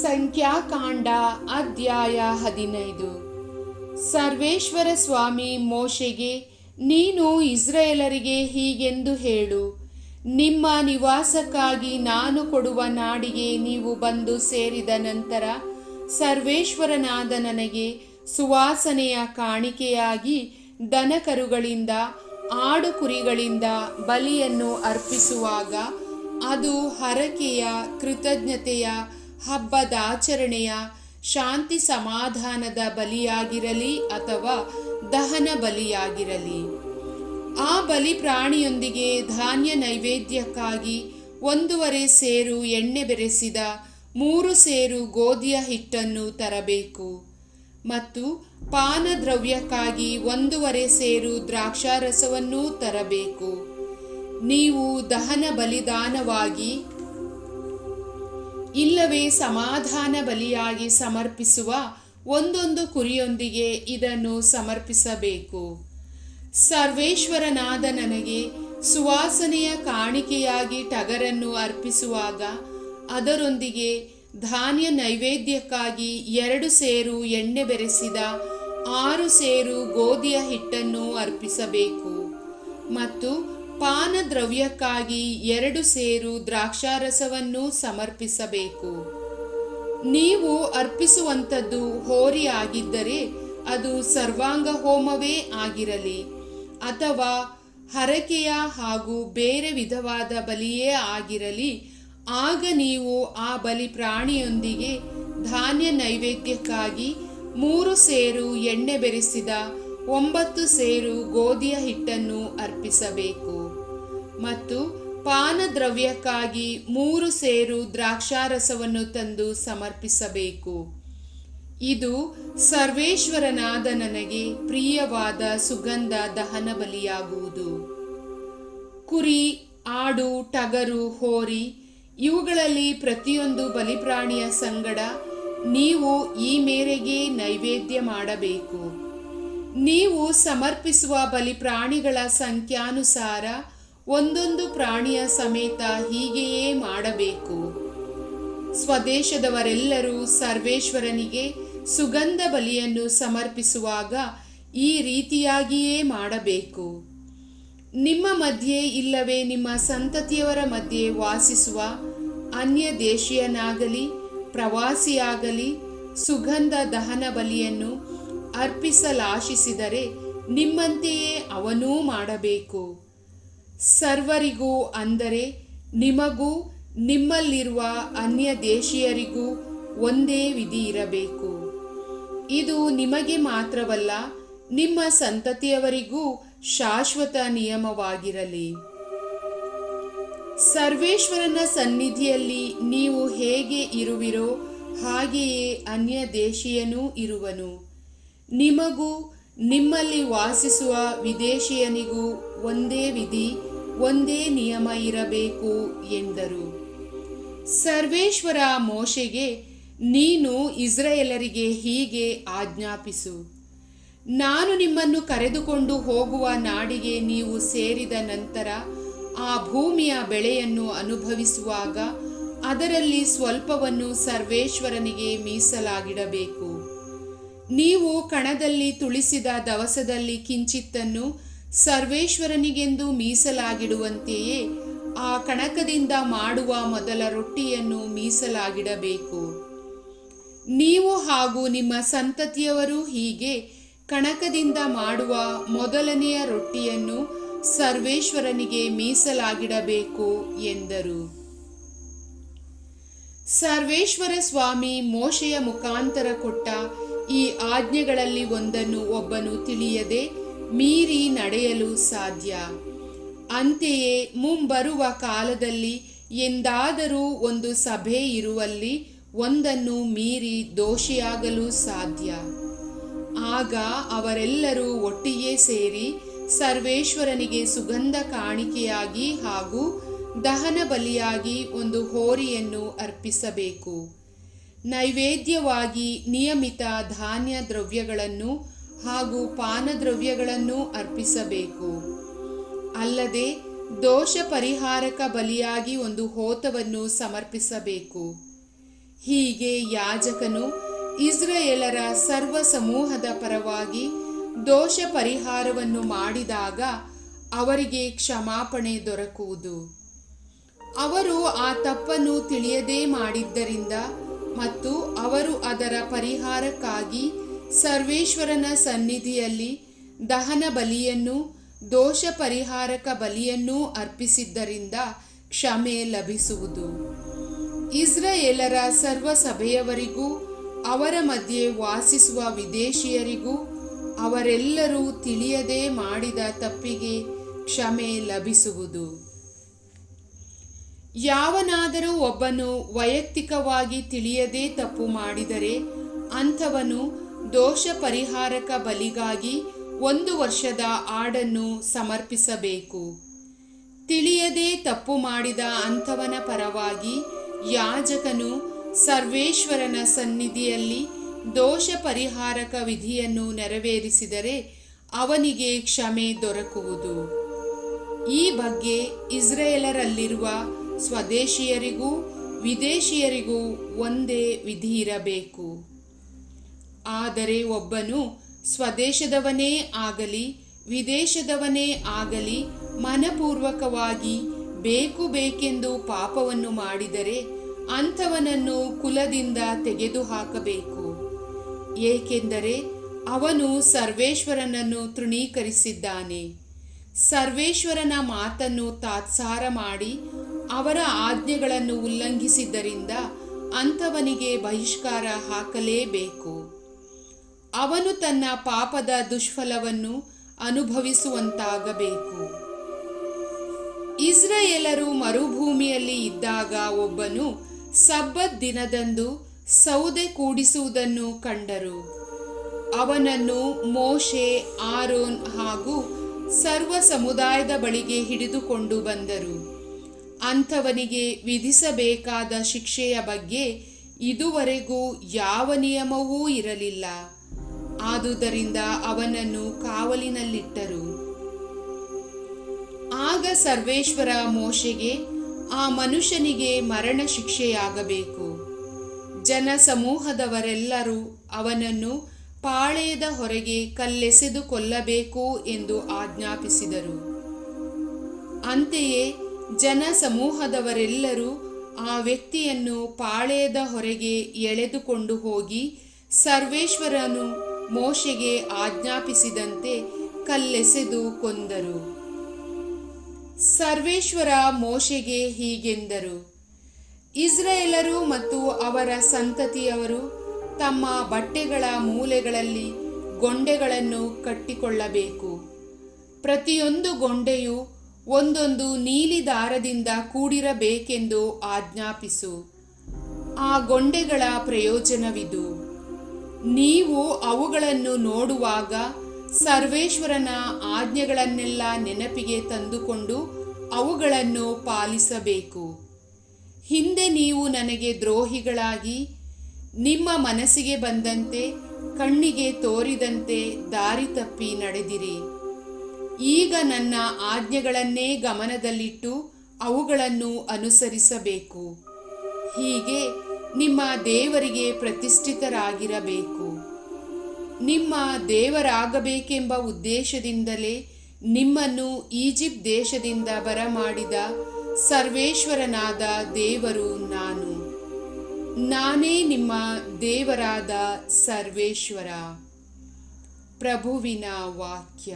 ಸಂಖ್ಯಾಕಾಂಡ ಅಧ್ಯಾಯ 15. ಸರ್ವೇಶ್ವರ ಸ್ವಾಮಿ ಮೋಶೆಗೆ, ನೀನು ಇಸ್ರಾಯೇಲರಿಗೆ ಹೀಗೆಂದು ಹೇಳು, ನಿಮ್ಮ ನಿವಾಸಕ್ಕಾಗಿ ನಾನು ಕೊಡುವ ನಾಡಿಗೆ ನೀವು ಬಂದು ಸೇರಿದ ನಂತರ ಸರ್ವೇಶ್ವರನಾದ ನನಗೆ ಸುವಾಸನೆಯ ಕಾಣಿಕೆಯಾಗಿ ದನಕರುಗಳಿಂದ ಆಡು ಕುರಿಗಳಿಂದ ಬಲಿಯನ್ನು ಅರ್ಪಿಸುವಾಗ ಅದು ಹರಕೆಯ, ಕೃತಜ್ಞತೆಯ, ಹಬ್ಬದಾಚರಣೆಯ, ಶಾಂತಿ ಸಮಾಧಾನದ ಬಲಿಯಾಗಿರಲಿ ಅಥವಾ ದಹನ ಬಲಿಯಾಗಿರಲಿ. ಆ ಬಲಿ ಪ್ರಾಣಿಯೊಂದಿಗೆ ಧಾನ್ಯ ನೈವೇದ್ಯಕ್ಕಾಗಿ 1.5 ಸೇರು ಎಣ್ಣೆ ಬೆರೆಸಿದ 3 ಸೇರು ಗೋಧಿಯ ಹಿಟ್ಟನ್ನು ತರಬೇಕು ಮತ್ತು ಪಾನದ್ರವ್ಯಕ್ಕಾಗಿ 1.5 ಸೇರು ದ್ರಾಕ್ಷಾರಸವನ್ನೂ ತರಬೇಕು. ನೀವು ದಹನ ಬಲಿದಾನವಾಗಿ ಇಲ್ಲವೇ ಸಮಾಧಾನ ಬಲಿಯಾಗಿ ಸಮರ್ಪಿಸುವ 1 ಕುರಿಯೊಂದಿಗೆ ಇದನ್ನು ಸಮರ್ಪಿಸಬೇಕು. ಸರ್ವೇಶ್ವರನಾದ ನನಗೆ ಸುವಾಸನೆಯ ಕಾಣಿಕೆಯಾಗಿ ಟಗರನ್ನು ಅರ್ಪಿಸುವಾಗ ಅದರೊಂದಿಗೆ ಧಾನ್ಯ ನೈವೇದ್ಯಕ್ಕಾಗಿ 2 ಸೇರು ಎಣ್ಣೆ ಬೆರೆಸಿದ 6 ಸೇರು ಗೋಧಿಯ ಹಿಟ್ಟನ್ನು ಅರ್ಪಿಸಬೇಕು ಮತ್ತು ಪಾನದ್ರವ್ಯಕ್ಕಾಗಿ 2 ಸೇರು ದ್ರಾಕ್ಷಾರಸವನ್ನು ಸಮರ್ಪಿಸಬೇಕು. ನೀವು ಅರ್ಪಿಸುವಂಥದ್ದು ಹೋರಿ ಆಗಿದ್ದರೆ ಅದು ಸರ್ವಾಂಗ ಹೋಮವೇ ಆಗಿರಲಿ ಅಥವಾ ಹರಕೆಯ ಹಾಗೂ ಬೇರೆ ವಿಧವಾದ ಬಲಿಯೇ ಆಗಿರಲಿ, ಆಗ ನೀವು ಆ ಬಲಿ ಪ್ರಾಣಿಯೊಂದಿಗೆ ಧಾನ್ಯ ನೈವೇದ್ಯಕ್ಕಾಗಿ 3 ಸೇರು ಎಣ್ಣೆ ಬೆರೆಸಿದ 9 ಸೇರು ಗೋಧಿಯ ಹಿಟ್ಟನ್ನು ಅರ್ಪಿಸಬೇಕು ಮತ್ತು ಪಾನದ್ರವ್ಯಕ್ಕಾಗಿ 3 ಸೇರು ದ್ರಾಕ್ಷಾರಸವನ್ನು ತಂದು ಸಮರ್ಪಿಸಬೇಕು. ಇದು ಸರ್ವೇಶ್ವರನಾದ ನನಗೆ ಪ್ರಿಯವಾದ ಸುಗಂಧ ದಹನ ಬಲಿಯಾಗುವುದು. ಕುರಿ, ಆಡು, ಟಗರು, ಹೋರಿ ಇವುಗಳಲ್ಲಿ ಪ್ರತಿಯೊಂದು ಬಲಿಪ್ರಾಣಿಯ ಸಂಗಡ ನೀವು ಈ ಮೇರೆಗೆ ನೈವೇದ್ಯ ಮಾಡಬೇಕು. ನೀವು ಸಮರ್ಪಿಸುವ ಬಲಿಪ್ರಾಣಿಗಳ ಸಂಖ್ಯಾನುಸಾರ 1 ಪ್ರಾಣಿಯ ಸಮೇತ ಹೀಗೆಯೇ ಮಾಡಬೇಕು. ಸ್ವದೇಶದವರೆಲ್ಲರೂ ಸರ್ವೇಶ್ವರನಿಗೆ ಸುಗಂಧ ಬಲಿಯನ್ನು ಸಮರ್ಪಿಸುವಾಗ ಈ ರೀತಿಯಾಗಿಯೇ ಮಾಡಬೇಕು. ನಿಮ್ಮ ಮಧ್ಯೆ ಇಲ್ಲವೇ ನಿಮ್ಮ ಸಂತತಿಯವರ ಮಧ್ಯೆ ವಾಸಿಸುವ ಅನ್ಯ ದೇಶೀಯನಾಗಲಿ ಪ್ರವಾಸಿಯಾಗಲಿ ಸುಗಂಧ ದಹನ ಬಲಿಯನ್ನು ಅರ್ಪಿಸಲಾಶಿಸಿದರೆ ನಿಮ್ಮಂತೆಯೇ ಅವನೂ ಮಾಡಬೇಕು. ಸರ್ವರಿಗೂ, ಅಂದರೆ ನಿಮಗೂ ನಿಮ್ಮಲ್ಲಿರುವ ಅನ್ಯ ದೇಶೀಯರಿಗೂ ಒಂದೇ ವಿಧಿ ಇರಬೇಕು. ಇದು ನಿಮಗೆ ಮಾತ್ರವಲ್ಲ, ನಿಮ್ಮ ಸಂತತಿಯವರಿಗೂ ಶಾಶ್ವತ ನಿಯಮವಾಗಿರಲಿ. ಸರ್ವೇಶ್ವರನ ಸನ್ನಿಧಿಯಲ್ಲಿ ನೀವು ಹೇಗೆ ಇರುವಿರೋ ಹಾಗೆಯೇ ಅನ್ಯ ದೇಶೀಯನೂ ಇರುವನು. ನಿಮಗೂ ನಿಮ್ಮಲ್ಲಿ ವಾಸಿಸುವ ವಿದೇಶಿಯನಿಗೂ ಒಂದೇ ವಿಧಿ, ಒಂದೇ ನಿಯಮ ಇರಬೇಕು ಎಂದರು. ಸರ್ವೇಶ್ವರ ಮೋಶೆಗೆ, ನೀನು ಇಸ್ರಾಯೇಲರಿಗೆ ಹೀಗೆ ಆಜ್ಞಾಪಿಸು, ನಾನು ನಿಮ್ಮನ್ನು ಕರೆದುಕೊಂಡು ಹೋಗುವ ನಾಡಿಗೆ ನೀವು ಸೇರಿದ ನಂತರ ಆ ಭೂಮಿಯ ಬೆಳೆಯನ್ನು ಅನುಭವಿಸುವಾಗ ಅದರಲ್ಲಿ ಸ್ವಲ್ಪವನ್ನು ಸರ್ವೇಶ್ವರನಿಗೆ ಮೀಸಲಾಗಿಡಬೇಕು. ನೀವು ಕಣದಲ್ಲಿ ತುಳಿಸಿದ ದವಸದಲ್ಲಿ ಕಿಂಚಿತ್ತನ್ನು ಸರ್ವೇಶ್ವರನಿಗೆಂದು ಮೀಸಲಾಗಿಡುವಂತೆಯೇ ಆ ಕಣಕದಿಂದ ಮಾಡುವ ಮೊದಲ ರೊಟ್ಟಿಯನ್ನು ಮೀಸಲಾಗಿಡಬೇಕು. ನೀವು ಹಾಗೂ ನಿಮ್ಮ ಸಂತತಿಯವರು ಹೀಗೆ ಕಣಕದಿಂದ ಮಾಡುವ ಮೊದಲನೆಯ ರೊಟ್ಟಿಯನ್ನು ಸರ್ವೇಶ್ವರನಿಗೆ ಮೀಸಲಾಗಿಡಬೇಕು ಎಂದರು. ಸರ್ವೇಶ್ವರ ಸ್ವಾಮಿ ಮೋಶೆಯ ಮುಖಾಂತರ ಕೊಟ್ಟ ಈ ಆಜ್ಞೆಗಳಲ್ಲಿ ಒಂದನ್ನು ಒಬ್ಬನು ತಿಳಿಯದೆ ಮೀರಿ ನಡೆಯಲು ಸಾಧ್ಯ. ಅಂತೆಯೇ ಮುಂಬರುವ ಕಾಲದಲ್ಲಿ ಎಂದಾದರೂ ಒಂದು ಸಭೆ ಇರುವಲ್ಲಿ ಒಂದನ್ನು ಮೀರಿ ದೋಷಿಯಾಗಲು ಸಾಧ್ಯ. ಆಗ ಅವರೆಲ್ಲರೂ ಒಟ್ಟಿಗೆ ಸೇರಿ ಸರ್ವೇಶ್ವರನಿಗೆ ಸುಗಂಧ ಕಾಣಿಕೆಯಾಗಿ ಹಾಗೂ ದಹನ ಬಲಿಯಾಗಿ ಒಂದು ಹೋರಿಯನ್ನು ಅರ್ಪಿಸಬೇಕು. ನೈವೇದ್ಯವಾಗಿ ನಿಯಮಿತ ಧಾನ್ಯ ದ್ರವ್ಯಗಳನ್ನು ಹಾಗೂ ಪಾನದ್ರವ್ಯಗಳನ್ನು ಅರ್ಪಿಸಬೇಕು. ಅಲ್ಲದೆ ದೋಷ ಪರಿಹಾರಕ ಬಲಿಯಾಗಿ ಒಂದು ಹೋತವನ್ನು ಸಮರ್ಪಿಸಬೇಕು. ಹೀಗೆ ಯಾಜಕನು ಇಸ್ರಾಯೇಲರ ಸರ್ವ ಸಮೂಹದ ಪರವಾಗಿ ದೋಷ ಪರಿಹಾರವನ್ನು ಮಾಡಿದಾಗ ಅವರಿಗೆ ಕ್ಷಮಾಪಣೆ ದೊರಕುವುದು. ಅವರು ಆ ತಪ್ಪನ್ನು ತಿಳಿಯದೇ ಮಾಡಿದ್ದರಿಂದ ಮತ್ತು ಅವರು ಅದರ ಪರಿಹಾರಕ್ಕಾಗಿ ಸರ್ವೇಶ್ವರನ ಸನ್ನಿಧಿಯಲ್ಲಿ ದಹನ ಬಲಿಯನ್ನು ದೋಷ ಪರಿಹಾರಕ ಬಲಿಯನ್ನೂ ಅರ್ಪಿಸಿದ್ದರಿಂದ ಕ್ಷಮೆ ಲಭಿಸುವುದು. ಇಸ್ರಾಯೇಲರ ಸರ್ವ ಸಭೆಯವರಿಗೂ ಅವರ ಮಧ್ಯೆ ವಾಸಿಸುವ ವಿದೇಶಿಯರಿಗೂ ಅವರೆಲ್ಲರೂ ತಿಳಿಯದೆ ಮಾಡಿದ ತಪ್ಪಿಗೆ ಕ್ಷಮೆ ಲಭಿಸುವುದು. ಯಾವನಾದರೂ ಒಬ್ಬನು ವೈಯಕ್ತಿಕವಾಗಿ ತಿಳಿಯದೆ ತಪ್ಪು ಮಾಡಿದರೆ ಅಂಥವನು ದೋಷ ಪರಿಹಾರಕ ಬಲಿಗಾಗಿ 1 ವರ್ಷದ ಆಡನ್ನು ಸಮರ್ಪಿಸಬೇಕು. ತಿಳಿಯದೆ ತಪ್ಪು ಮಾಡಿದ ಅಂಥವನ ಪರವಾಗಿ ಯಾಜಕನು ಸರ್ವೇಶ್ವರನ ಸನ್ನಿಧಿಯಲ್ಲಿ ದೋಷ ಪರಿಹಾರಕ ವಿಧಿಯನ್ನು ನೆರವೇರಿಸಿದರೆ ಅವನಿಗೆ ಕ್ಷಮೆ ದೊರಕುವುದು. ಈ ಬಗ್ಗೆ ಇಸ್ರಾಯೇಲರಲ್ಲಿರುವ ಸ್ವದೇಶಿಯರಿಗೂ ವಿದೇಶಿಯರಿಗೂ ಒಂದೇ ವಿಧಿ ಇರಬೇಕು. ಆದರೆ ಒಬ್ಬನು ಸ್ವದೇಶದವನೇ ಆಗಲಿ ವಿದೇಶದವನೇ ಆಗಲಿ ಮನಪೂರ್ವಕವಾಗಿ ಬೇಕೆಂದು ಪಾಪವನ್ನು ಮಾಡಿದರೆ ಅಂಥವನನ್ನು ಕುಲದಿಂದ ತೆಗೆದುಹಾಕಬೇಕು. ಏಕೆಂದರೆ ಅವನು ಸರ್ವೇಶ್ವರನನ್ನು ತೃಣೀಕರಿಸಿದ್ದಾನೆ. ಸರ್ವೇಶ್ವರನ ಮಾತನ್ನು ತಾತ್ಸಾರ ಮಾಡಿ ಅವರ ಆಜ್ಞೆಗಳನ್ನು ಉಲ್ಲಂಘಿಸಿದ್ದರಿಂದ ಅಂಥವನಿಗೆ ಬಹಿಷ್ಕಾರ ಹಾಕಲೇಬೇಕು. ಅವನು ತನ್ನ ಪಾಪದ ದುಷ್ಫಲವನ್ನು ಅನುಭವಿಸುವಂತಾಗಬೇಕು. ಇಸ್ರಾಯೇಲರು ಮರುಭೂಮಿಯಲ್ಲಿ ಇದ್ದಾಗ ಒಬ್ಬನು ಸಬ್ಬತ್ ದಿನದಂದು ಸೌದೆ ಕೂಡಿಸುವುದನ್ನು ಕಂಡರು. ಅವನನ್ನು ಮೋಶೆ, ಆರೋನ್ ಹಾಗೂ ಸರ್ವ ಸಮುದಾಯದ ಬಳಿಗೆ ಹಿಡಿದುಕೊಂಡು ಬಂದರು. ಅಂಥವನಿಗೆ ವಿಧಿಸಬೇಕಾದ ಶಿಕ್ಷೆಯ ಬಗ್ಗೆ ಇದುವರೆಗೂ ಯಾವ ನಿಯಮವೂ ಇರಲಿಲ್ಲ. ಆದುದರಿಂದ ಅವನನ್ನು ಕಾವಲಿನಲ್ಲಿಟ್ಟರು. ಆಗ ಸರ್ವೇಶ್ವರ ಮೋಶೆಗೆ, ಆ ಮನುಷ್ಯನಿಗೆ ಮರಣ ಶಿಕ್ಷೆಯಾಗಬೇಕು. ಜನ ಸಮೂಹದವರೆಲ್ಲರೂ ಅವನನ್ನು ಪಾಳೆಯದ ಹೊರಗೆ ಕಲ್ಲೆಸೆದು ಕೊಲ್ಲಬೇಕು ಎಂದು ಆಜ್ಞಾಪಿಸಿದರು. ಅಂತೆಯೇ ಜನ ಸಮೂಹದವರೆಲ್ಲರೂ ಆ ವ್ಯಕ್ತಿಯನ್ನು ಪಾಳೆಯದ ಹೊರಗೆ ಎಳೆದುಕೊಂಡು ಹೋಗಿ ಸರ್ವೇಶ್ವರನು ಮೋಶೆಗೆ ಆಜ್ಞಾಪಿಸಿದಂತೆ ಕಲ್ಲೆಸೆದು ಕೊಂದರು. ಸರ್ವೇಶ್ವರ ಮೋಶೆಗೆ ಹೀಗೆಂದರು: ಇಸ್ರಾಯೇಲರು ಮತ್ತು ಅವರ ಸಂತತಿಯವರು ತಮ್ಮ ಬಟ್ಟೆಗಳ ಮೂಲೆಗಳಲ್ಲಿ ಗೊಂಡೆಗಳನ್ನು ಕಟ್ಟಿಕೊಳ್ಳಬೇಕು. ಪ್ರತಿಯೊಂದು ಗೊಂಡೆಯು ಒಂದೊಂದು ನೀಲಿ ದಾರದಿಂದ ಕೂಡಿರಬೇಕೆಂದು ಆಜ್ಞಾಪಿಸು. ಆ ಗೊಂಡೆಗಳ ಪ್ರಯೋಜನವಿದು: ನೀವು ಅವುಗಳನ್ನು ನೋಡುವಾಗ ಸರ್ವೇಶ್ವರನ ಆಜ್ಞೆಗಳನ್ನೆಲ್ಲ ನೆನಪಿಗೆ ತಂದುಕೊಂಡು ಅವುಗಳನ್ನು ಪಾಲಿಸಬೇಕು. ಹಿಂದೆ ನೀವು ನನಗೆ ದ್ರೋಹಿಗಳಾಗಿ ನಿಮ್ಮ ಮನಸ್ಸಿಗೆ ಬಂದಂತೆ ಕಣ್ಣಿಗೆ ತೋರಿದಂತೆ ದಾರಿ ತಪ್ಪಿ ನಡೆದಿರಿ. ಈಗ ನನ್ನ ಆಜ್ಞೆಗಳನ್ನೇ ಗಮನದಲ್ಲಿಟ್ಟು ಅವುಗಳನ್ನು ಅನುಸರಿಸಬೇಕು. ಹೀಗೆ ನಿಮ್ಮ ದೇವರಿಗೆ ಪ್ರತಿಷ್ಠಿತರಾಗಿರಬೇಕು. ನಿಮ್ಮ ದೇವರಾಗಬೇಕೆಂಬ ಉದ್ದೇಶದಿಂದಲೇ ನಿಮ್ಮನ್ನು ಈಜಿಪ್ಟ್ ದೇಶದಿಂದ ಬರಮಾಡಿದ ಸರ್ವೇಶ್ವರನಾದ ದೇವರು ನಾನೇ ನಿಮ್ಮ ದೇವರಾದ ಸರ್ವೇಶ್ವರ. ಪ್ರಭುವಿನ ವಾಕ್ಯ.